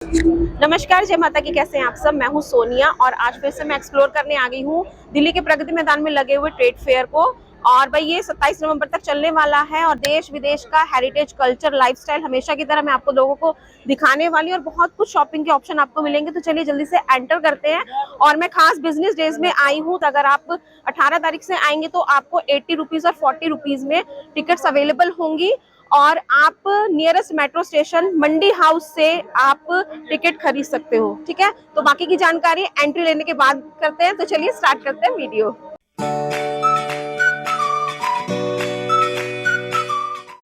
नमस्कार, जय माता की। कैसे हैं आप सब? मैं हूं सोनिया और आज फिर से मैं एक्सप्लोर करने आ गई हूं दिल्ली के प्रगति मैदान में लगे हुए ट्रेड फेयर को। और भाई ये 27 नवंबर तक चलने वाला है और देश विदेश का हेरिटेज, कल्चर, लाइफस्टाइल हमेशा की तरह मैं आपको लोगों को दिखाने वाली और बहुत कुछ शॉपिंग के ऑप्शन आपको मिलेंगे। तो चलिए जल्दी से एंटर करते हैं। और मैं खास बिजनेस डेज में आई हूँ, तो अगर आप 18 तारीख से आएंगे तो आपको 80 रुपीज और 40 रुपीज में टिकट्स अवेलेबल होंगी। और आप नियरेस्ट मेट्रो स्टेशन मंडी हाउस से आप टिकट खरीद सकते हो। ठीक है, तो बाकी की जानकारी एंट्री लेने के बाद करते हैं। तो चलिए स्टार्ट करते हैं वीडियो।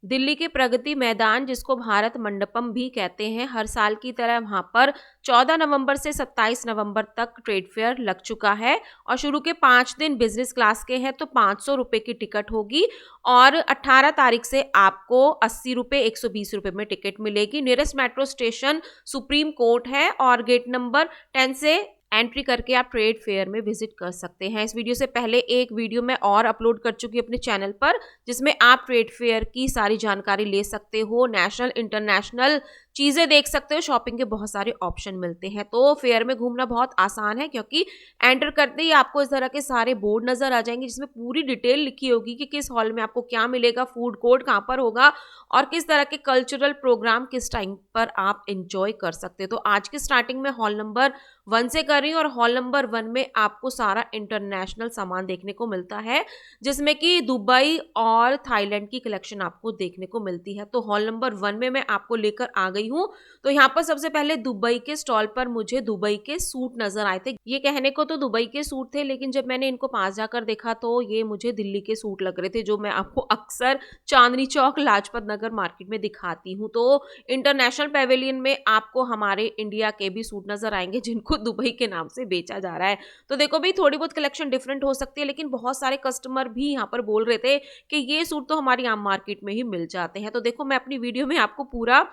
दिल्ली के प्रगति मैदान, जिसको भारत मंडपम भी कहते हैं, हर साल की तरह वहां पर 14 नवंबर से 27 नवंबर तक ट्रेड फेयर लग चुका है। और शुरू के 5 दिन बिजनेस क्लास के हैं तो 500 रुपए की टिकट होगी। और 18 तारीख से आपको 80 रुपए, 120 रुपए में टिकट मिलेगी। Nearest metro station supreme court है और गेट नंबर 10 से एंट्री करके आप ट्रेड फेयर में विजिट कर सकते हैं। इस वीडियो से पहले एक वीडियो मैं और अपलोड कर चुकी हूँ अपने चैनल पर, जिसमें आप ट्रेड फेयर की सारी जानकारी ले सकते हो, नेशनल इंटरनेशनल चीजें देख सकते हो, शॉपिंग के बहुत सारे ऑप्शन मिलते हैं। तो फेयर में घूमना बहुत आसान है, क्योंकि एंटर करते ही आपको इस तरह के सारे बोर्ड नजर आ जाएंगे जिसमें पूरी डिटेल लिखी होगी कि किस हॉल में आपको क्या मिलेगा, फूड कोर्ट कहाँ पर होगा और किस तरह के कल्चरल प्रोग्राम किस टाइम पर आप एंजॉय कर सकते हो। तो आज की स्टार्टिंग में हॉल नंबर 1 से कर रही हूँ और हॉल नंबर 1 में आपको सारा इंटरनेशनल सामान देखने को मिलता है, जिसमें कि दुबई और थाईलैंड की कलेक्शन आपको देखने को मिलती है। तो हॉल नंबर 1 में मैं आपको लेकर आ गई हूँ। तो यहाँ पर सबसे पहले दुबई के स्टॉल पर मुझे दुबई के सूट नजर आए थे। ये कहने को तो दुबई के सूट थे, लेकिन जब मैंने इनको पास जाकर देखा तो ये मुझे दिल्ली के सूट लग रहे थे, जो मैं आपको अक्सर चांदनी चौक, लाजपत नगर मार्केट में दिखाती हूँ। तो इंटरनेशनल पेवेलियन में आपको हमारे इंडिया के भी सूट नजर आएंगे जिनको दुबई के नाम से बेचा जा रहा है। तो देखो भाई, थोड़ी बहुत कलेक्शन डिफरेंट हो सकती है, लेकिन बहुत सारे कस्टमर भी यहाँ पर बोल रहे थे कि ये सूट तो हमारी आम मार्केट में ही मिल जाते हैं। तो देखो, मैं अपनी वीडियो में आपको पूरा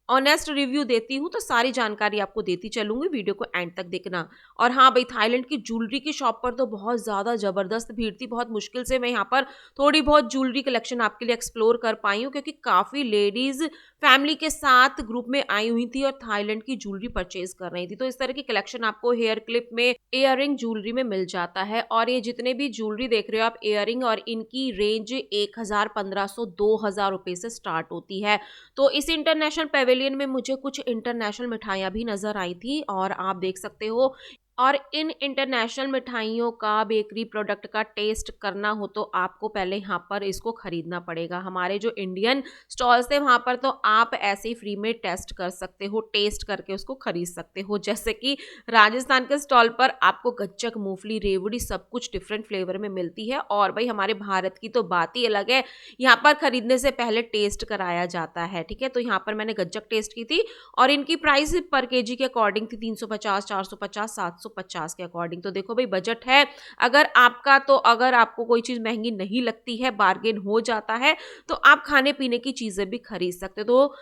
ऑनेस्ट रिव्यू देती हूँ, तो सारी जानकारी आपको देती चलूंगी, वीडियो को एंड तक देखना। और हाँ भाई, थाईलैंड की ज्वेलरी की शॉप पर तो बहुत ज्यादा जबरदस्त भीड़ थी। बहुत मुश्किल से मैं यहाँ पर थोड़ी बहुत ज्वेलरी कलेक्शन आपके लिए एक्सप्लोर कर पाई हूँ, क्योंकि काफी लेडीज फैमिली के साथ ग्रुप में आई हुई थी और थाईलैंड की ज्वेलरी परचेज कर रही थी। तो इस तरह की कलेक्शन आपको हेयर क्लिप में, इयररिंग ज्वेलरी में मिल जाता है। और ये जितने भी ज्वेलरी देख रहे हो आप इयररिंग, और इनकी रेंज 1000, 1500, 2000 रुपए से स्टार्ट होती है। तो इस इंटरनेशनल पेवेलियन में मुझे कुछ इंटरनेशनल मिठाइयाँ भी नजर आई थी और आप देख सकते हो। और इन इंटरनेशनल मिठाइयों का, बेकरी प्रोडक्ट का टेस्ट करना हो तो आपको पहले यहाँ पर इसको खरीदना पड़ेगा। हमारे जो इंडियन स्टॉल्स थे वहाँ पर तो आप ऐसे ही फ्री में टेस्ट कर सकते हो, टेस्ट करके उसको खरीद सकते हो। जैसे कि राजस्थान के स्टॉल पर आपको गज्जक, मूंगफली, रेवड़ी सब कुछ डिफरेंट फ्लेवर में मिलती है। और भाई हमारे भारत की तो बात ही अलग है, यहाँ पर खरीदने से पहले टेस्ट कराया जाता है। ठीक है, तो यहाँ पर मैंने गज्जक टेस्ट की थी और इनकी प्राइस पर केजी के अकॉर्डिंग थी 350, 450, 750 के अकॉर्डिंग। तो देखो भाई, बजट है अगर आपका, तो अगर आपको कोई चीज महंगी नहीं लगती है, बार्गेन हो जाता है, तो आप खाने पीने की चीजें भी खरीद सकते हो। तो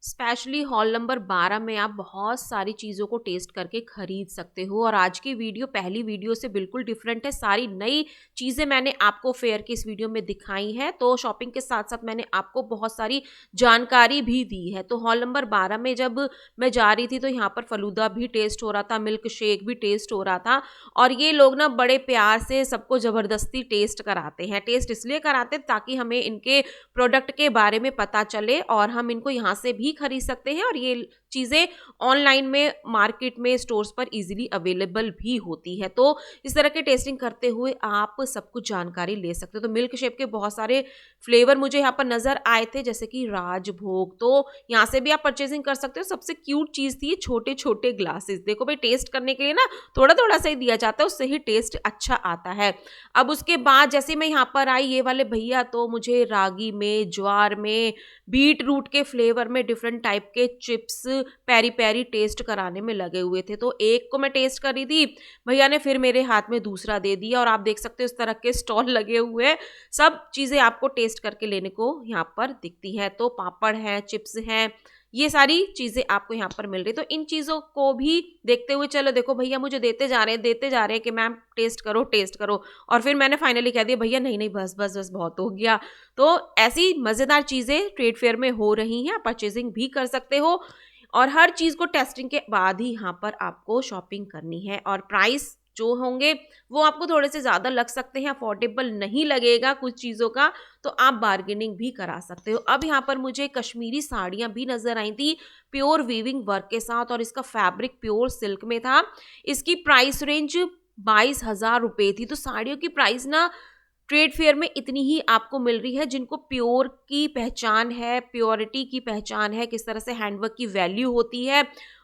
स्पेशली हॉल नंबर 12 में आप बहुत सारी चीज़ों को टेस्ट करके खरीद सकते हो। और आज की वीडियो पहली वीडियो से बिल्कुल डिफरेंट है, सारी नई चीज़ें मैंने आपको फेयर की इस वीडियो में दिखाई हैं। तो शॉपिंग के साथ साथ मैंने आपको बहुत सारी जानकारी भी दी है। तो हॉल नंबर 12 में जब मैं जा रही थी तो यहाँ पर फलूदा भी टेस्ट हो रहा था, मिल्क शेक भी टेस्ट हो रहा था। और ये लोग ना बड़े प्यार से सबको ज़बरदस्ती टेस्ट कराते हैं। टेस्ट इसलिए कराते ताकि हमें इनके प्रोडक्ट के बारे में पता चले और हम इनको यहाँ से भी खरीद सकते हैं। और ये चीजें ऑनलाइन में, मार्केट में, स्टोर्स पर इजीली अवेलेबल भी होती है। तो इस तरह के टेस्टिंग करते हुए आप सब कुछ जानकारी ले सकते हो। तो मिल्क शेक के बहुत सारे फ्लेवर मुझे यहाँ पर नजर आए थे, जैसे कि राजभोग। तो यहाँ से भी आप परचेजिंग कर सकते हो। सबसे क्यूट चीज थी छोटे छोटे ग्लासेस। देखो भाई, टेस्ट करने के लिए ना थोड़ा थोड़ा सा ही दिया जाता है, उससे ही टेस्ट अच्छा आता है। अब उसके बाद जैसे मैं यहाँ पर आई, ये वाले भैया तो मुझे रागी में, ज्वार में, बीट रूट के फ्लेवर में डिफरेंट टाइप के चिप्स, पेरी पेरी टेस्ट कराने में लगे हुए थे। तो एक को मैं टेस्ट करी थी, भैया ने फिर मेरे हाथ में दूसरा दे दिया। और आप देख सकते हो इस तरह के स्टॉल लगे हुए हैं, सब चीजें आपको टेस्ट करके लेने को यहाँ पर दिखती है। तो पापड़ है, चिप्स हैं, ये सारी चीजें आपको यहाँ पर मिल रही। तो इन चीजों को भी देखते हुए, चलो देखो भैया मुझे देते जा रहे हैं कि मैम टेस्ट करो टेस्ट करो। और फिर मैंने फाइनली कह दिया भैया नहीं नहीं, बस बस बस बहुत हो गया। तो ऐसी मजेदार चीजें ट्रेड फेयर में हो रही हैं, परचेजिंग भी कर सकते हो। और हर चीज़ को टेस्टिंग के बाद ही यहाँ पर आपको शॉपिंग करनी है। और प्राइस जो होंगे वो आपको थोड़े से ज़्यादा लग सकते हैं, अफोर्डेबल नहीं लगेगा कुछ चीज़ों का, तो आप बार्गेनिंग भी करा सकते हो। अब यहाँ पर मुझे कश्मीरी साड़ियाँ भी नज़र आई थी प्योर वीविंग वर्क के साथ, और इसका फैब्रिक प्योर सिल्क में था। इसकी प्राइस रेंज 22,000 रुपये थी। तो साड़ियों की प्राइस ना ट्रेड फेयर में इतनी ही आपको मिल रही है। जिनको प्योर की पहचान है, प्योरिटी की पहचान है, किस तरह से हैंडवर्क की वैल्यू होती है,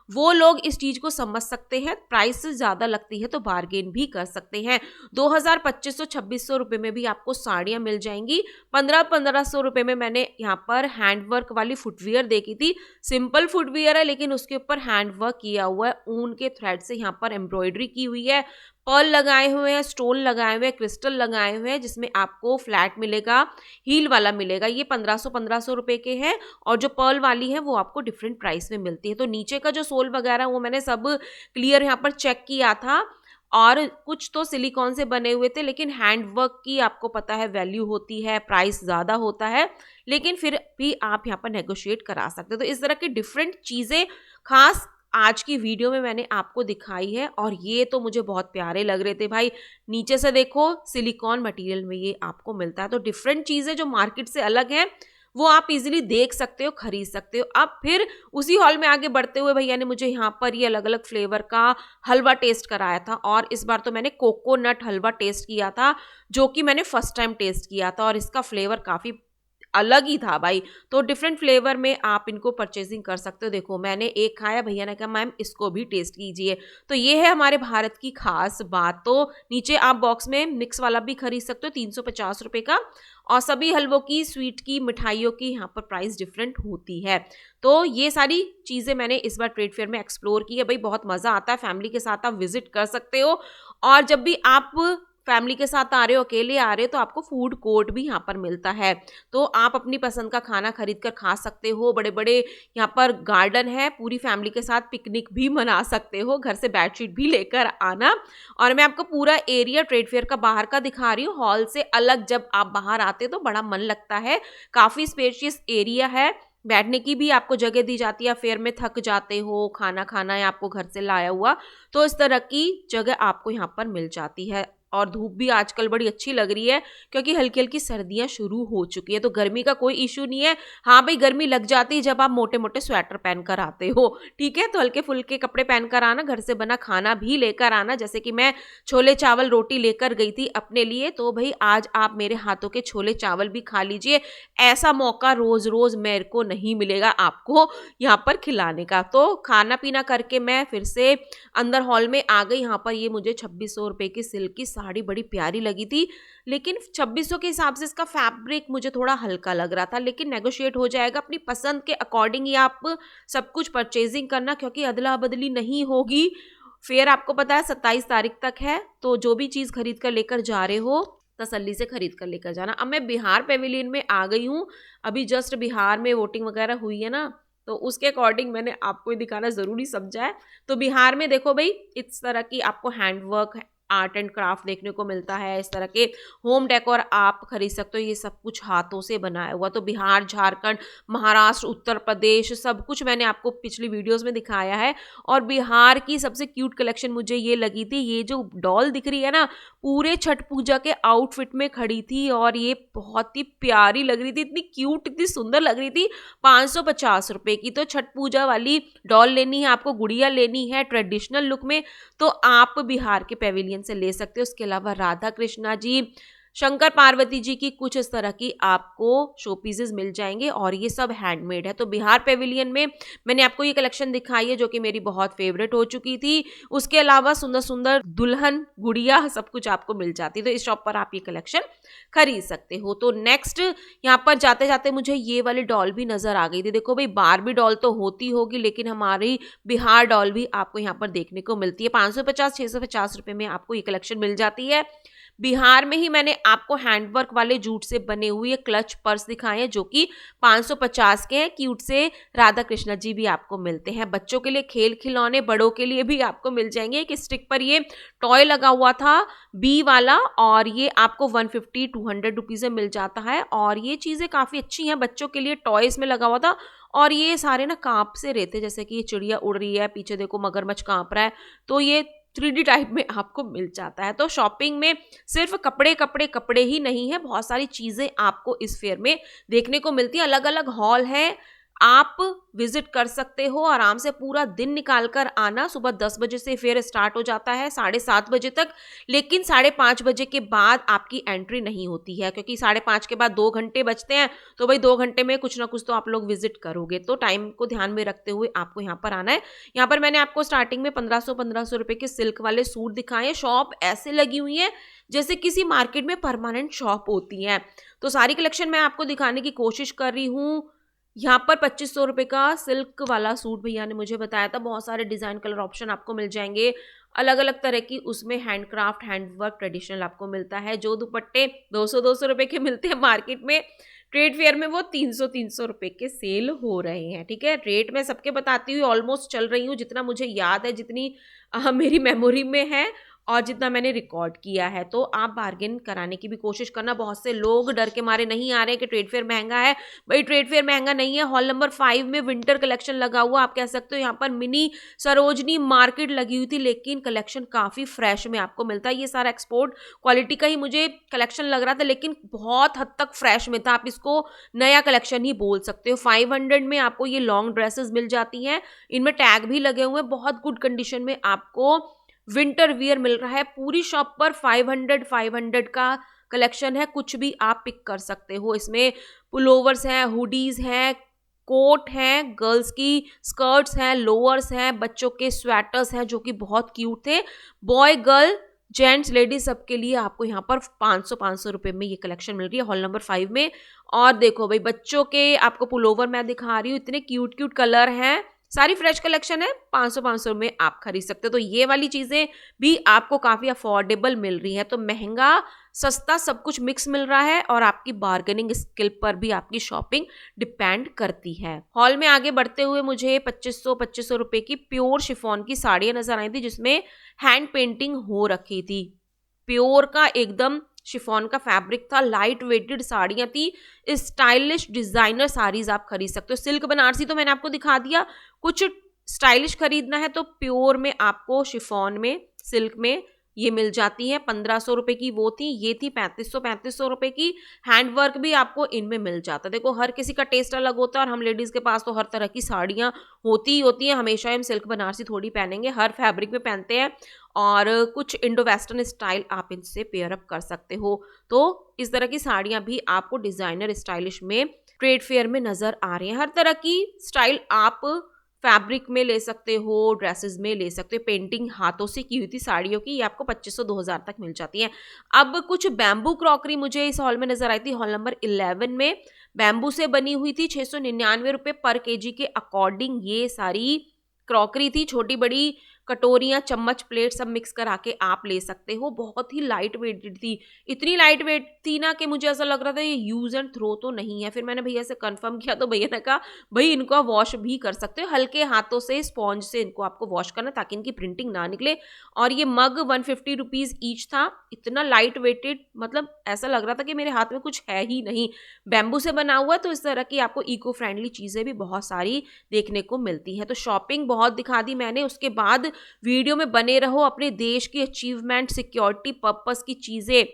वो लोग इस चीज को समझ सकते हैं। प्राइस से ज्यादा लगती है तो बार्गेन भी कर सकते हैं। 2,000-2,500-2,600 रुपए में भी आपको साड़ियां मिल जाएंगी। 1,500-1,500 रुपए में मैंने यहाँ पर हैंडवर्क वाली फुटवियर देखी थी। सिंपल फुटवियर है लेकिन उसके ऊपर हैंडवर्क किया हुआ है, ऊन के थ्रेड से यहाँ पर एम्ब्रॉयडरी की हुई है, पर्ल लगाए हुए हैं, स्टोन लगाए हुए हैं, क्रिस्टल लगाए हुए हैं, जिसमें आपको फ्लैट मिलेगा, हील वाला मिलेगा। ये 1,500-1,500 रुपए के हैं, और जो पर्ल वाली है वो आपको डिफरेंट प्राइस में मिलती है। तो नीचे का जो सोल वगैरह वो मैंने सब क्लियर यहाँ पर चेक किया था, और कुछ तो सिलिकॉन से बने हुए थे, लेकिन हैंडवर्क की आपको पता है वैल्यू होती है, प्राइस ज़्यादा होता है, लेकिन फिर भी आप यहाँ पर नेगोशिएट करा सकते हो। तो इस तरह की डिफरेंट चीज़ें खास आज की वीडियो में मैंने आपको दिखाई है, और ये तो मुझे बहुत प्यारे लग रहे थे भाई। नीचे से देखो सिलिकॉन मटेरियल में ये आपको मिलता है। तो डिफरेंट चीज़ें जो मार्केट से अलग हैं वो आप इजीली देख सकते हो, खरीद सकते हो। अब फिर उसी हॉल में आगे बढ़ते हुए भैया ने मुझे यहाँ पर ये अलग अलग फ्लेवर का हलवा टेस्ट कराया था, और इस बार तो मैंने कोकोनट हलवा टेस्ट किया था, जो कि मैंने फर्स्ट टाइम टेस्ट किया था, और इसका फ्लेवर काफ़ी अलग ही था भाई। तो डिफरेंट फ्लेवर में आप इनको परचेजिंग कर सकते हो। देखो मैंने एक खाया, भैया ने कहा मैम इसको भी टेस्ट कीजिए। तो ये है हमारे भारत की खास बात। तो नीचे आप बॉक्स में मिक्स वाला भी खरीद सकते हो 350 रुपये का, और सभी हलवों की, स्वीट की, मिठाइयों की यहाँ पर प्राइस डिफरेंट होती है। तो ये सारी चीज़ें मैंने इस बार ट्रेड फेयर में एक्सप्लोर की है भाई। बहुत मज़ा आता है, फैमिली के साथ आप विजिट कर सकते हो। और जब भी आप फैमिली के साथ आ रहे हो, अकेले आ रहे हो, तो आपको फूड कोर्ट भी यहाँ पर मिलता है। तो आप अपनी पसंद का खाना खरीद कर खा सकते हो। बड़े बड़े यहाँ पर गार्डन है, पूरी फैमिली के साथ पिकनिक भी मना सकते हो। घर से बेडशीट भी लेकर आना। और मैं आपको पूरा एरिया ट्रेड फेयर का बाहर का दिखा रही हूँ। हॉल से अलग जब आप बाहर आते हो तो बड़ा मन लगता है। काफ़ी स्पेशियस एरिया है, बैठने की भी आपको जगह दी जाती है। फेयर में थक जाते हो, खाना खाना है आपको घर से लाया हुआ, तो इस तरह की जगह आपको यहाँ पर मिल जाती है। और धूप भी आजकल बड़ी अच्छी लग रही है, क्योंकि हल्की हल्की सर्दियां शुरू हो चुकी है। तो गर्मी का कोई इशू नहीं है। हाँ भाई, गर्मी लग जाती है जब आप मोटे मोटे स्वेटर पहन कर आते हो, ठीक है। तो हल्के फुल्के कपड़े पहन कर आना, घर से बना खाना भी लेकर आना। जैसे कि मैं छोले चावल रोटी लेकर गई थी अपने लिए, तो भाई आज आप मेरे हाथों के छोले चावल भी खा लीजिए। ऐसा मौका रोज रोज मेरे को नहीं मिलेगा आपको यहाँ पर खिलाने का। तो खाना पीना करके मैं फिर से अंदर हॉल में आ गई। यहाँ पर ये मुझे 2,600 रुपये की सिल्क की साड़ी बड़ी प्यारी लगी थी, लेकिन 2,600 के हिसाब से इसका फैब्रिक मुझे थोड़ा हल्का लग रहा था, लेकिन नेगोशिएट हो जाएगा। अपनी पसंद के अकॉर्डिंग ही आप सब कुछ परचेजिंग करना, क्योंकि अदला बदली नहीं होगी। फेयर आपको पता है 27 तारीख तक है। तो जो भी चीज़ खरीद कर लेकर जा रहे हो तसल्ली से खरीद कर लेकर जाना। अब मैं बिहार पेविलियन में आ गई हूँ। अभी जस्ट बिहार में वोटिंग वगैरह हुई है ना, तो उसके अकॉर्डिंग मैंने आपको ये दिखाना ज़रूरी समझा है। तो बिहार में देखो भाई, इस तरह की आपको हैंडवर्क, आर्ट एंड क्राफ्ट देखने को मिलता है। इस तरह के होम डेकोर आप खरीद सकते हो, ये सब कुछ हाथों से बनाया हुआ। तो बिहार, झारखंड, महाराष्ट्र, उत्तर प्रदेश, सब कुछ मैंने आपको पिछली वीडियोस में दिखाया है। और बिहार की सबसे क्यूट कलेक्शन मुझे ये लगी थी। ये जो डॉल दिख रही है ना, पूरे छठ पूजा के आउटफिट में खड़ी थी, और ये बहुत ही प्यारी लग रही थी, इतनी क्यूट, इतनी सुंदर लग रही थी। 550 रुपये की। तो छठ पूजा वाली डॉल लेनी है आपको, गुड़िया लेनी है ट्रेडिशनल लुक में, तो आप बिहार के पेविलियन से ले सकते हो। उसके अलावा राधा कृष्णा जी, शंकर पार्वती जी की कुछ इस तरह की आपको शो पीसेस मिल जाएंगे, और ये सब हैंडमेड है। तो बिहार पेविलियन में मैंने आपको ये कलेक्शन दिखाई है, जो कि मेरी बहुत फेवरेट हो चुकी थी। उसके अलावा सुंदर सुंदर दुल्हन, गुड़िया, सब कुछ आपको मिल जाती है। तो इस शॉप पर आप ये कलेक्शन खरीद सकते हो। तो नेक्स्ट यहाँ पर जाते जाते मुझे ये वाली डॉल भी नजर आ गई थी। देखो भाई, बारबी डॉल तो होती होगी, लेकिन हमारी बिहार डॉल भी आपको यहाँ पर देखने को मिलती है। 550-650 रुपये में आपको ये कलेक्शन मिल जाती है। बिहार में ही मैंने आपको हैंडवर्क वाले जूट से बने हुए क्लच पर्स दिखाए हैं जो कि 550 के हैं। क्यूट से राधा कृष्ण जी भी आपको मिलते हैं। बच्चों के लिए खेल खिलौने, बड़ों के लिए भी आपको मिल जाएंगे। एक स्टिक पर ये टॉय लगा हुआ था बी वाला, और ये आपको 150-200 रुपीज़ में मिल जाता है। और ये चीज़ें काफ़ी अच्छी हैं बच्चों के लिए, टॉयज़ में लगा हुआ था। और ये सारे ना कांप से रहते, जैसे कि ये चिड़िया उड़ रही है, पीछे देखो मगरमच्छ कांप रहा है, तो ये 3D टाइप में आपको मिल जाता है। तो शॉपिंग में सिर्फ कपड़े कपड़े कपड़े ही नहीं है, बहुत सारी चीज़ें आपको इस फेयर में देखने को मिलती है। अलग अलग हॉल हैं, आप विजिट कर सकते हो, आराम से पूरा दिन निकाल कर आना। सुबह 10 बजे से फेयर स्टार्ट हो जाता है 7:30 बजे तक, लेकिन 5:30 बजे के बाद आपकी एंट्री नहीं होती है, क्योंकि 5:30 के बाद 2 घंटे बचते हैं। तो भाई 2 घंटे में कुछ ना कुछ तो आप लोग विजिट करोगे, तो टाइम को ध्यान में रखते हुए आपको यहाँ पर आना है। यहाँ पर मैंने आपको स्टार्टिंग में 1500 रुपए के सिल्क वाले सूट दिखाए हैं। शॉप ऐसे लगी हुई है जैसे किसी मार्केट में परमानेंट शॉप होती है। तो सारी कलेक्शन मैं आपको दिखाने की कोशिश कर रही हूँ। यहाँ पर 2500 रुपये का सिल्क वाला सूट भैया ने मुझे बताया था। बहुत सारे डिज़ाइन कलर ऑप्शन आपको मिल जाएंगे, अलग अलग तरह की, उसमें हैंडक्राफ्ट हैंडवर्क ट्रेडिशनल आपको मिलता है। जो दुपट्टे 200-200 रुपये के मिलते हैं मार्केट में, ट्रेड फेयर में वो 300-300 रुपये के सेल हो रहे हैं। ठीक है, रेट मैं सबके बताती हुई ऑलमोस्ट चल रही हूँ, जितना मुझे याद है, जितनी मेरी मेमोरी में है और जितना मैंने रिकॉर्ड किया है। तो आप बार्गेन कराने की भी कोशिश करना। बहुत से लोग डर के मारे नहीं आ रहे हैं कि ट्रेड फेयर महंगा है। भाई ट्रेड फेयर महंगा नहीं है। हॉल नंबर 5 में विंटर कलेक्शन लगा हुआ, आप कह सकते हो यहाँ पर मिनी सरोजनी मार्केट लगी हुई थी, लेकिन कलेक्शन काफ़ी फ्रेश में आपको मिलता है। ये सारा एक्सपोर्ट क्वालिटी का ही मुझे कलेक्शन लग रहा था, लेकिन बहुत हद तक फ्रेश में था। आप इसको नया कलेक्शन ही बोल सकते हो। 500 में आपको ये लॉन्ग ड्रेसेस मिल जाती हैं, इनमें टैग भी लगे हुए हैं। बहुत गुड कंडीशन में आपको विंटर वियर मिल रहा है। पूरी शॉप पर 500 का कलेक्शन है, कुछ भी आप पिक कर सकते हो। इसमें पुलोवर्स हैं, हुडीज हैं, कोट हैं, गर्ल्स की स्कर्ट्स हैं, लोअर्स हैं, बच्चों के स्वेटर्स हैं जो कि बहुत क्यूट थे। बॉय गर्ल जेंट्स लेडीज सबके लिए आपको यहाँ पर 500 रुपये में ये कलेक्शन मिल रही है हॉल नंबर 5 में। और देखो भाई बच्चों के आपको पुलोवर मैं दिखा रही हूँ, इतने क्यूट क्यूट कलर हैं, सारी फ्रेश कलेक्शन है। 500 में आप खरीद सकते हो। तो ये वाली चीज़ें भी आपको काफ़ी अफोर्डेबल मिल रही है। तो महंगा सस्ता सब कुछ मिक्स मिल रहा है, और आपकी बार्गेनिंग स्किल पर भी आपकी शॉपिंग डिपेंड करती है। हॉल में आगे बढ़ते हुए मुझे 2500 रुपये की प्योर शिफॉन की साड़ियाँ नजर आई थी, जिसमें हैंड पेंटिंग हो रखी थी। प्योर का एकदम शिफॉन का फैब्रिक था, लाइट वेटेड साड़ियाँ थी, स्टाइलिश डिजाइनर साड़ीज आप खरीद सकते हो। सिल्क बनारसी तो मैंने आपको दिखा दिया। कुछ स्टाइलिश खरीदना है तो प्योर में आपको शिफॉन में, सिल्क में ये मिल जाती है। 1500 रुपये की वो थी, ये थी 3500 रुपये की। हैंडवर्क भी आपको इनमें मिल जाता है। देखो हर किसी का टेस्ट अलग होता है, और हम लेडीज़ के पास तो हर तरह की साड़ियाँ होती ही होती हैं। हमेशा हम सिल्क बनारसी थोड़ी पहनेंगे, हर फैब्रिक में पहनते हैं। और कुछ इंडो वेस्टर्न स्टाइल आप इनसे पेयर अप कर सकते हो। तो इस तरह की साड़ियाँ भी आपको डिज़ाइनर स्टाइलिश में ट्रेड फेयर में नज़र आ रही हैं। हर तरह की स्टाइल आप फैब्रिक में ले सकते हो, ड्रेसेस में ले सकते हो। पेंटिंग हाथों से की हुई थी साड़ियों की, ये आपको 2500-2000 तक मिल जाती है। अब कुछ बैम्बू क्रॉकरी मुझे इस हॉल में नजर आई थी। हॉल नंबर 11 में बैम्बू से बनी हुई थी, 699 रुपये पर केजी के अकॉर्डिंग ये सारी क्रॉकरी थी। छोटी बड़ी कटोरियाँ, चम्मच, प्लेट सब मिक्स करा के आप ले सकते हो। बहुत ही लाइट वेटेड थी, इतनी लाइट वेट थी ना कि मुझे ऐसा लग रहा था ये यूज एंड थ्रो तो नहीं है। फिर मैंने भैया से कंफर्म किया, तो भैया ने कहा भाई इनको आप वॉश भी कर सकते हो, हल्के हाथों से स्पॉन्ज से इनको आपको वॉश करना ताकि इनकी प्रिंटिंग ना निकले। और ये मग 150 रुपीज़ ईच था, इतना लाइट वेटेड, मतलब ऐसा लग रहा था कि मेरे हाथ में कुछ है ही नहीं। बैम्बू से बना हुआ है, तो इस तरह की आपको इको फ्रेंडली चीज़ें भी बहुत सारी देखने को मिलती है। तो शॉपिंग बहुत दिखा दी मैंने। उसके बाद वीडियो में बने रहो। अपने देश की अचीवमेंट, सिक्योरिटी पर्पस की चीज़ें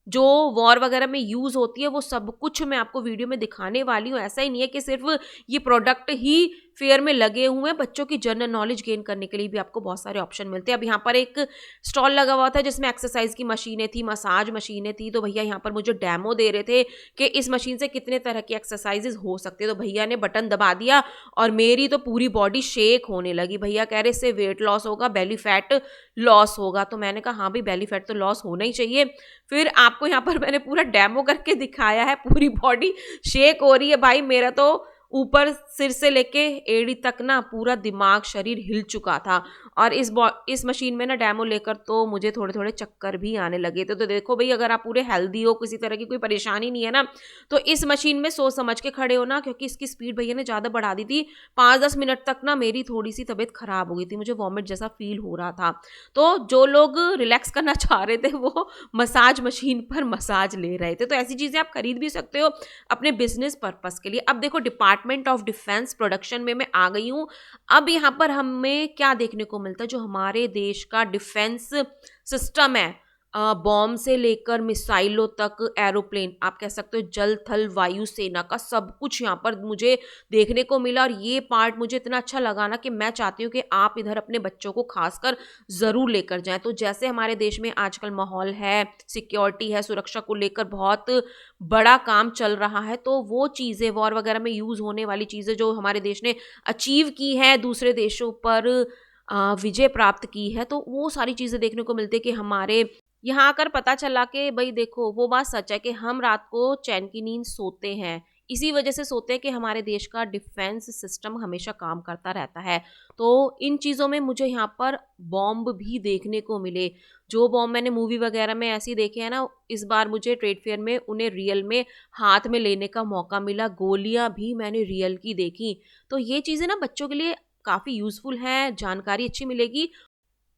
जो वॉर वगैरह में यूज़ होती है, वो सब कुछ मैं आपको वीडियो में दिखाने वाली हूँ। ऐसा ही नहीं है कि सिर्फ ये प्रोडक्ट ही फेयर में लगे हुए हैं, बच्चों की जनरल नॉलेज गेन करने के लिए भी आपको बहुत सारे ऑप्शन मिलते हैं। अब यहाँ पर एक स्टॉल लगा हुआ था जिसमें एक्सरसाइज की मशीनें थी, मसाज मशीनें थी। तो भैया यहाँ पर मुझे डेमो दे रहे थे कि इस मशीन से कितने तरह की एक्सरसाइजेज हो सकते हैं। तो भैया ने बटन दबा दिया और मेरी तो पूरी बॉडी शेक होने लगी। भैया कह रहे इससे वेट लॉस होगा, बेली फैट लॉस होगा। तो मैंने कहा हाँ भाई, बेली फैट तो लॉस होना ही चाहिए। फिर आपको यहाँ पर मैंने पूरा डेमो करके दिखाया है, पूरी बॉडी शेक हो रही है भाई। मेरा तो ऊपर सिर से लेके एड़ी तक ना पूरा दिमाग शरीर हिल चुका था। और इस मशीन में ना डेमो लेकर तो मुझे थोड़े थोड़े चक्कर भी आने लगे थे। तो देखो भाई, अगर आप पूरे हेल्दी हो, किसी तरह की कोई परेशानी नहीं है ना, तो इस मशीन में सोच समझ के खड़े हो ना, क्योंकि इसकी स्पीड भैया ने ज़्यादा बढ़ा दी थी। 5-10 मिनट तक ना मेरी थोड़ी सी तबीयत खराब हो गई थी, मुझे वॉमिट जैसा फील हो रहा था। तो जो लोग रिलैक्स करना चाह रहे थे वो मसाज मशीन पर मसाज ले रहे थे। तो ऐसी चीज़ें आप खरीद भी सकते हो अपने बिजनेस पर्पस के लिए। अब देखो, डिपार्टमेंट ऑफ डिफेंस प्रोडक्शन में मैं आ गई हूँ। अब यहाँ पर हमें क्या देखने को मिलता है, जो हमारे देश का डिफेंस सिस्टम है, बॉम्ब से लेकर मिसाइलों तक, एरोप्लेन, आप कह सकते हो जल थल वायु सेना का सब कुछ यहाँ पर मुझे देखने को मिला। और ये पार्ट मुझे इतना अच्छा लगा ना कि मैं चाहती हूँ कि आप इधर अपने बच्चों को खासकर ज़रूर लेकर जाएं। तो जैसे हमारे देश में आजकल माहौल है, सिक्योरिटी है, सुरक्षा को लेकर बहुत बड़ा काम चल रहा है, तो वो चीज़ें, वॉर वगैरह में यूज़ होने वाली चीज़ें जो हमारे देश ने अचीव की है, दूसरे देशों पर विजय प्राप्त की है, तो वो सारी चीज़ें देखने को मिलती है कि हमारे यहाँ आकर पता चला कि भाई देखो, वो बात सच है कि हम रात को चैन की नींद सोते हैं, इसी वजह से सोते हैं कि हमारे देश का डिफेंस सिस्टम हमेशा काम करता रहता है। तो इन चीज़ों में मुझे यहाँ पर बॉम्ब भी देखने को मिले। जो बॉम्ब मैंने मूवी वगैरह में ऐसे ही देखे हैं ना, इस बार मुझे ट्रेड फेयर में उन्हें रियल में हाथ में लेने का मौका मिला। गोलियां भी मैंने रियल की देखी। तो ये चीज़ें ना बच्चों के लिए काफ़ी यूज़फुल हैं, जानकारी अच्छी मिलेगी।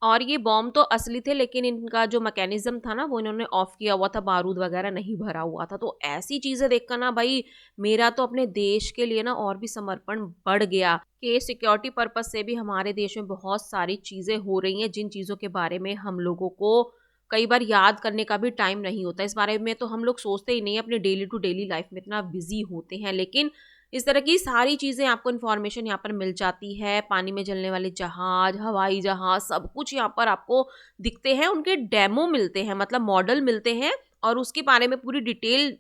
और ये बॉम्ब तो असली थे, लेकिन इनका जो मैकेनिज्म था ना, वो इन्होंने ऑफ किया हुआ था, बारूद वगैरह नहीं भरा हुआ था। तो ऐसी चीज़ें देखकर ना भाई, मेरा तो अपने देश के लिए ना और भी समर्पण बढ़ गया कि सिक्योरिटी पर्पस से भी हमारे देश में बहुत सारी चीज़ें हो रही हैं, जिन चीज़ों के बारे में हम लोगों को कई बार याद करने का भी टाइम नहीं होता। इस बारे में तो हम लोग सोचते ही नहीं है, अपने डेली टू डेली लाइफ में इतना बिजी होते हैं। लेकिन इस तरह की सारी चीज़ें आपको इन्फॉर्मेशन यहाँ पर मिल जाती है। पानी में चलने वाले जहाज, हवाई जहाज, सब कुछ यहाँ पर आपको दिखते हैं। उनके डेमो मिलते हैं, मतलब मॉडल मिलते हैं, और उसके बारे में पूरी डिटेल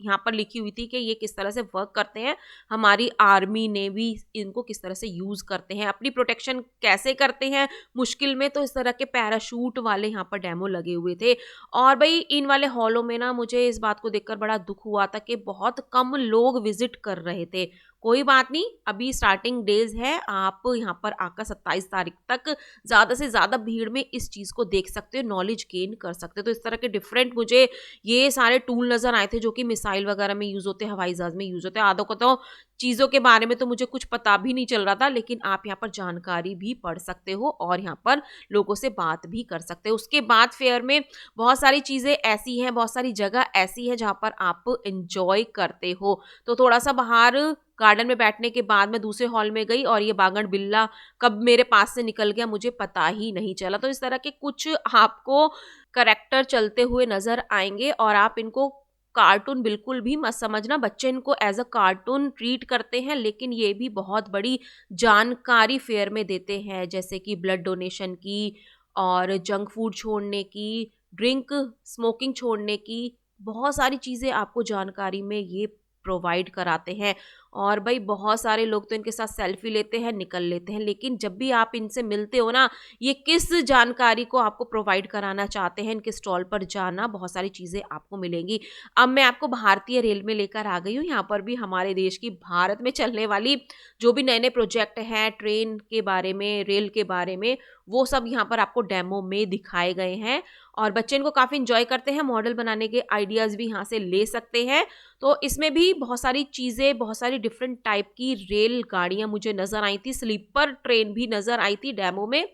यहाँ पर लिखी हुई थी कि ये किस तरह से वर्क करते हैं, हमारी आर्मी नेवी इनको किस तरह से यूज़ करते हैं, अपनी प्रोटेक्शन कैसे करते हैं मुश्किल में। तो इस तरह के पैराशूट वाले यहाँ पर डेमो लगे हुए थे। और भाई इन वाले हॉलों में ना मुझे इस बात को देखकर बड़ा दुख हुआ था कि बहुत कम लोग विजिट कर रहे थे। कोई बात नहीं, अभी स्टार्टिंग डेज है, आप यहाँ पर आकर 27 तारीख तक ज़्यादा से ज़्यादा भीड़ में इस चीज़ को देख सकते हो, नॉलेज गेन कर सकते हो। तो इस तरह के डिफरेंट मुझे ये सारे टूल नज़र आए थे जो कि मिसाइल वगैरह में यूज़ होते हैं, हवाई जहाज़ में यूज़ होते हैं। आधों को तो चीज़ों के बारे में तो मुझे कुछ पता भी नहीं चल रहा था, लेकिन आप यहाँ पर जानकारी भी पढ़ सकते हो और यहाँ पर लोगों से बात भी कर सकते हो। उसके बाद फेयर में बहुत सारी चीज़ें ऐसी हैं, बहुत सारी जगह ऐसी है जहाँ पर आप इंजॉय करते हो। तो थोड़ा सा बाहर गार्डन में बैठने के बाद मैं दूसरे हॉल में गई, और ये बागड़ बिल्ला कब मेरे पास से निकल गया मुझे पता ही नहीं चला। तो इस तरह के कुछ आपको करैक्टर चलते हुए नज़र आएंगे, और आप इनको कार्टून बिल्कुल भी मत समझना, बच्चे इनको एज अ कार्टून ट्रीट करते हैं, लेकिन ये भी बहुत बड़ी जानकारी फेयर में देते हैं, जैसे कि ब्लड डोनेशन की, और जंक फूड छोड़ने की, ड्रिंक स्मोकिंग छोड़ने की, बहुत सारी चीज़ें आपको जानकारी में ये प्रोवाइड कराते हैं। और भाई बहुत सारे लोग तो इनके साथ सेल्फी लेते हैं, निकल लेते हैं, लेकिन जब भी आप इनसे मिलते हो ना, ये किस जानकारी को आपको प्रोवाइड कराना चाहते हैं, इनके स्टॉल पर जाना, बहुत सारी चीज़ें आपको मिलेंगी। अब मैं आपको भारतीय रेल में लेकर आ गई हूँ। यहाँ पर भी हमारे देश की, भारत में चलने वाली जो भी नए नए प्रोजेक्ट हैं ट्रेन के बारे में, रेल के बारे में, वो सब यहाँ पर आपको डेमो में दिखाए गए हैं, और बच्चे इनको काफ़ी इंजॉय करते हैं। मॉडल बनाने के आइडियाज़ भी यहाँ से ले सकते हैं। तो इसमें भी बहुत सारी चीज़ें, बहुत सारी डिफरेंट टाइप की रेल गाड़ियाँ मुझे नज़र आई थी, स्लीपर ट्रेन भी नज़र आई थी डेमो में,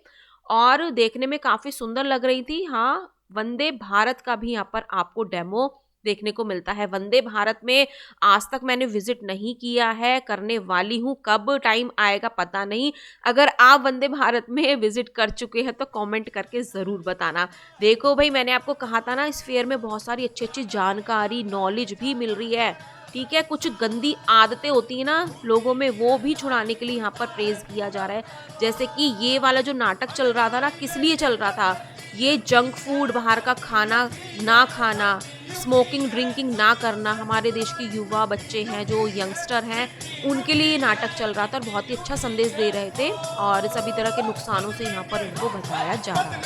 और देखने में काफ़ी सुंदर लग रही थी। हाँ, वंदे भारत का भी यहाँ पर आपको डेमो देखने को मिलता है। वंदे भारत में आज तक मैंने विजिट नहीं किया है, करने वाली हूँ, कब टाइम आएगा पता नहीं। अगर आप वंदे भारत में विजिट कर चुके हैं तो कमेंट करके ज़रूर बताना। देखो भाई, मैंने आपको कहा था ना, इस फेयर में बहुत सारी अच्छी अच्छी जानकारी, नॉलेज भी मिल रही है, ठीक है। कुछ गंदी आदतें होती हैं ना लोगों में, वो भी छुड़ाने के लिए यहाँ पर प्रेज किया जा रहा है। जैसे कि ये वाला जो नाटक चल रहा था ना, किस लिए चल रहा था, ये जंक फूड, बाहर का खाना ना खाना, स्मोकिंग ड्रिंकिंग ना करना, हमारे देश के युवा बच्चे हैं जो यंगस्टर हैं, उनके लिए ये नाटक चल रहा था, और बहुत ही अच्छा संदेश दे रहे थे, और सभी तरह के नुकसानों से यहाँ पर इनको बताया जा रहा था।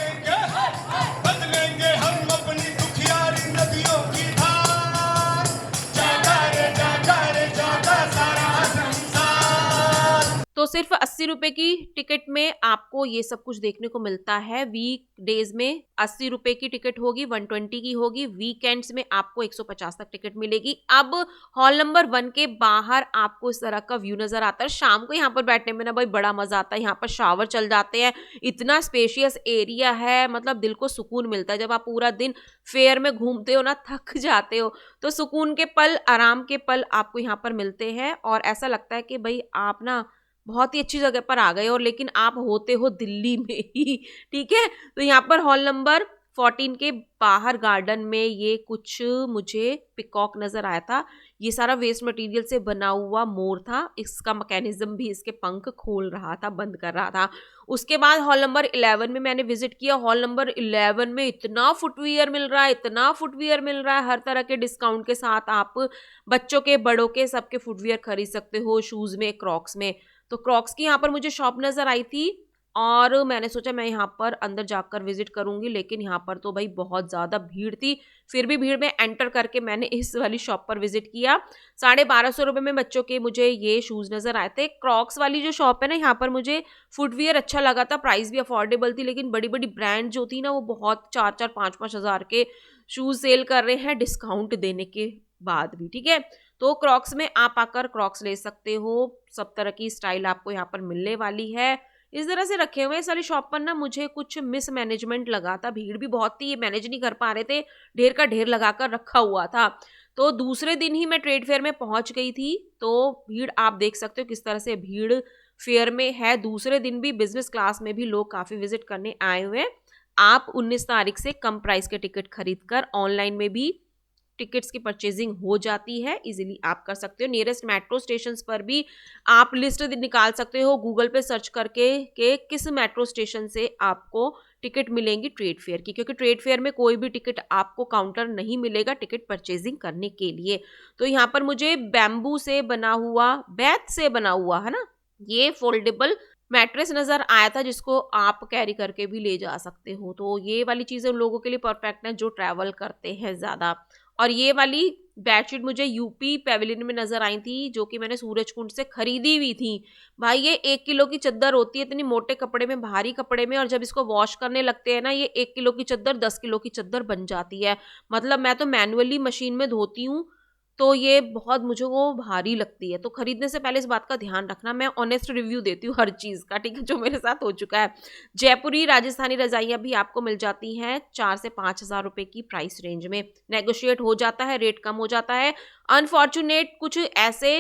सिर्फ 80 रुपए की टिकट में आपको ये सब कुछ देखने को मिलता है। वीक डेज में 80 रुपए की टिकट होगी, 120 की होगी, वीकेंड्स में आपको 150 तक टिकट मिलेगी। अब हॉल नंबर 1 के बाहर आपको इस तरह का व्यू नजर आता है। शाम को यहाँ पर बैठने में ना भाई बड़ा मजा आता है, यहाँ पर शावर चल जाते हैं, इतना स्पेशियस एरिया है, मतलब दिल को सुकून मिलता है। जब आप पूरा दिन फेयर में घूमते हो ना, थक जाते हो, तो सुकून के पल, आराम के पल आपको यहाँ पर मिलते हैं और ऐसा लगता है कि भाई आप ना बहुत ही अच्छी जगह पर आ गए और लेकिन आप होते हो दिल्ली में ही। ठीक है, तो यहाँ पर हॉल नंबर 14 के बाहर गार्डन में ये कुछ मुझे पिकॉक नजर आया था। ये सारा वेस्ट मटेरियल से बना हुआ मोर था, इसका मैकेनिज्म भी इसके पंख खोल रहा था, बंद कर रहा था। उसके बाद हॉल नंबर 11 में मैंने विजिट किया। हॉल नंबर 11 में इतना फुटवियर मिल रहा है, इतना फुटवियर मिल रहा है, हर तरह के डिस्काउंट के साथ आप बच्चों के, बड़ों के, सबके फुटवियर खरीद सकते हो, शूज में, क्रॉक्स में। तो क्रॉक्स की यहाँ पर मुझे शॉप नजर आई थी और मैंने सोचा मैं यहाँ पर अंदर जाकर विजिट करूंगी, लेकिन यहाँ पर तो भाई बहुत ज़्यादा भीड़ थी। फिर भी भीड़ में एंटर करके मैंने इस वाली शॉप पर विजिट किया। 1250 रुपये में बच्चों के मुझे ये शूज़ नज़र आए थे। क्रॉक्स वाली जो शॉप है ना, यहाँ पर मुझे फुटवियर अच्छा लगा था, प्राइस भी अफोर्डेबल थी, लेकिन बड़ी बड़ी ब्रांड जो थी ना वो बहुत 4-4, 5-5 हज़ार के शूज़ सेल कर रहे हैं डिस्काउंट देने के बाद भी। ठीक है, तो क्रॉक्स में आप आकर क्रॉक्स ले सकते हो, सब तरह की स्टाइल आपको यहाँ पर मिलने वाली है। इस तरह से रखे हुए सारी शॉप पर ना मुझे कुछ मिसमैनेजमेंट लगा था, भीड़ भी बहुत थी, ये मैनेज नहीं कर पा रहे थे, ढेर का ढेर लगाकर रखा हुआ था। तो दूसरे दिन ही मैं ट्रेड फेयर में पहुंच गई थी, तो भीड़ आप देख सकते हो किस तरह से भीड़ फेयर में है। दूसरे दिन भी बिजनेस क्लास में भी लोग काफ़ी विजिट करने आए हुए हैं। आप 19 तारीख से कम प्राइस के टिकट खरीद कर ऑनलाइन में भी टिकट्स की परचेजिंग हो जाती है, इजीली आप कर सकते हो। नियरेस्ट मेट्रो स्टेशंस पर भी आप लिस्ट निकाल सकते हो गूगल पे सर्च करके कि किस मेट्रो स्टेशन से आपको टिकट मिलेंगी ट्रेड फेयर की, क्योंकि ट्रेड फेयर में कोई भी टिकट आपको काउंटर नहीं मिलेगा टिकट परचेजिंग करने के लिए। तो यहाँ पर मुझे बैम्बू से बना हुआ, बैथ से बना हुआ है ना, ये फोल्डेबल मैट्रेस नज़र आया था, जिसको आप कैरी करके भी ले जा सकते हो। तो ये वाली चीज़ें उन लोगों के लिए परफेक्ट है जो ट्रैवल करते हैं ज़्यादा। और ये वाली बेडशीट मुझे यूपी पेविलियन में नज़र आई थी, जो कि मैंने सूरजकुंड से खरीदी हुई थी। भाई ये 1 किलो की चद्दर होती है, इतनी मोटे कपड़े में, भारी कपड़े में, और जब इसको वॉश करने लगते हैं ना, ये 1 किलो की चद्दर 10 किलो की चद्दर बन जाती है। मतलब मैं तो मैनुअली मशीन में धोती हूँ, तो ये बहुत मुझे वो भारी लगती है। तो खरीदने से पहले इस बात का ध्यान रखना, मैं ऑनेस्ट रिव्यू देती हूँ हर चीज़ का, ठीक है, जो मेरे साथ हो चुका है। जयपुरी राजस्थानी रजाइयाँ भी आपको मिल जाती हैं 4 से 5 हज़ार रुपये की प्राइस रेंज में, नेगोशिएट हो जाता है, रेट कम हो जाता है। अनफॉर्चुनेट कुछ ऐसे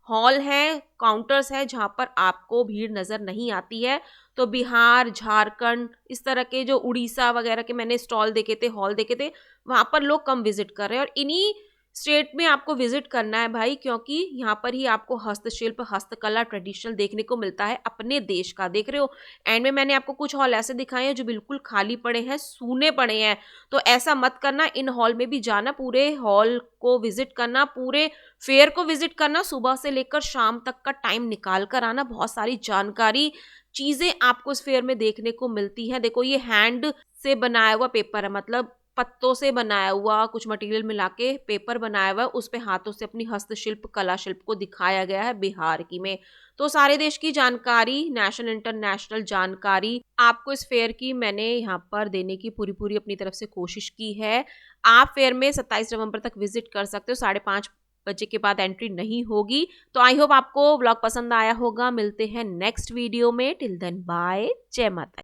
हॉल हैं, काउंटर्स हैं जहाँ पर आपको भीड़ नज़र नहीं आती है। तो बिहार, झारखंड, इस तरह के जो उड़ीसा वगैरह के मैंने स्टॉल देखे थे, हॉल देखे थे, वहाँ पर लोग कम विजिट कर रहे हैं। और इन्हीं स्टेट में आपको विजिट करना है भाई, क्योंकि यहाँ पर ही आपको हस्तशिल्प, हस्तकला, ट्रेडिशनल देखने को मिलता है अपने देश का। देख रहे हो, एंड में मैंने आपको कुछ हॉल ऐसे दिखाए हैं जो बिल्कुल खाली पड़े हैं, सूने पड़े हैं। तो ऐसा मत करना, इन हॉल में भी जाना, पूरे हॉल को विजिट करना, पूरे फेयर को विजिट करना, सुबह से लेकर शाम तक का टाइम निकाल कर आना। बहुत सारी जानकारी, चीज़ें आपको इस फेयर में देखने को मिलती हैं। देखो, ये हैंड से बनाया हुआ पेपर है, मतलब पत्तों से बनाया हुआ कुछ मटेरियल मिला के पेपर बनाया हुआ है, उस पे हाथों से अपनी हस्तशिल्प, कला शिल्प को दिखाया गया है बिहार की में। तो सारे देश की जानकारी, नेशनल इंटरनेशनल जानकारी आपको इस फेयर की मैंने यहाँ पर देने की पूरी पूरी अपनी तरफ से कोशिश की है। आप फेयर में 27 नवंबर तक विजिट कर सकते हो, 5:30 बजे के बाद एंट्री नहीं होगी। तो आई होप आपको व्लॉग पसंद आया होगा। मिलते हैं नेक्स्ट वीडियो में, टिल देन बाय, जय माता।